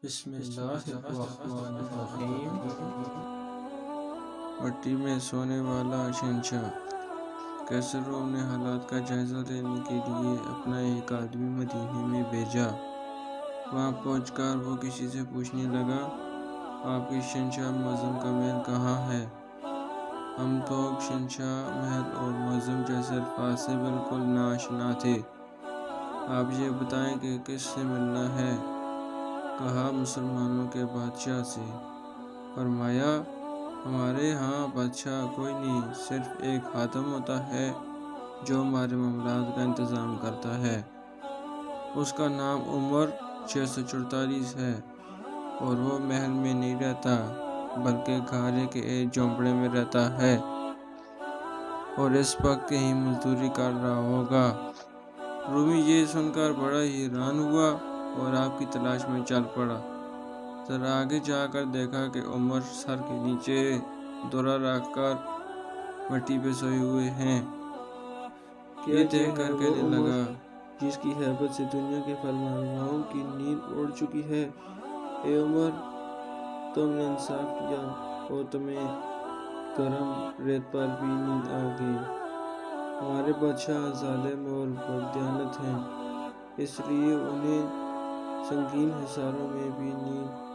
بسم اللہ الرحمن الرحیم۔ مٹی میں سونے والا شہنشاہ۔ کیسروں نے حالات کا جائزہ لینے کے لیے اپنا ایک آدمی مدینے میں بھیجا۔ وہاں پہنچ کر وہ کسی سے پوچھنے لگا، آپ کے شہنشاہ معظم کا محل کہاں ہے؟ ہم تو شہنشاہ محل اور معظم جیسے الفاظ سے بالکل ناآشنا تھے، آپ یہ بتائیں کہ کس سے ملنا ہے؟ کہا، مسلمانوں کے بادشاہ سے۔ فرمایا، ہمارے ہاں بادشاہ کوئی نہیں، صرف ایک خادم ہوتا ہے جو ہمارے معاملات کا انتظام کرتا ہے۔ اس کا نام عمر 644 ہے، اور وہ محل میں نہیں رہتا بلکہ گھارے کے ایک جھونپڑے میں رہتا ہے، اور اس وقت کہیں مزدوری کر رہا ہوگا۔ رومی یہ سن کر بڑا حیران ہوا اور آپ کی تلاش میں چل پڑا۔ ذرا آگے جا کر دیکھا کہ عمر سر کے نیچے دورہ رکھ کر مٹی پہ سوئے ہوئے ہیں۔ یہ دیکھ کر کہنے لگا، جس کی ہیبت سے دنیا کے فرمانرواؤں کی نیند اڑ چکی ہے، اے عمر، تم نے انصاف کیا اور تمہیں گرم ریت پر بھی نیند آ گئی۔ ہمارے بادشاہ ظالم اور بددیانت ہیں، اس لیے انہیں سنگین حصاروں میں بھی نیند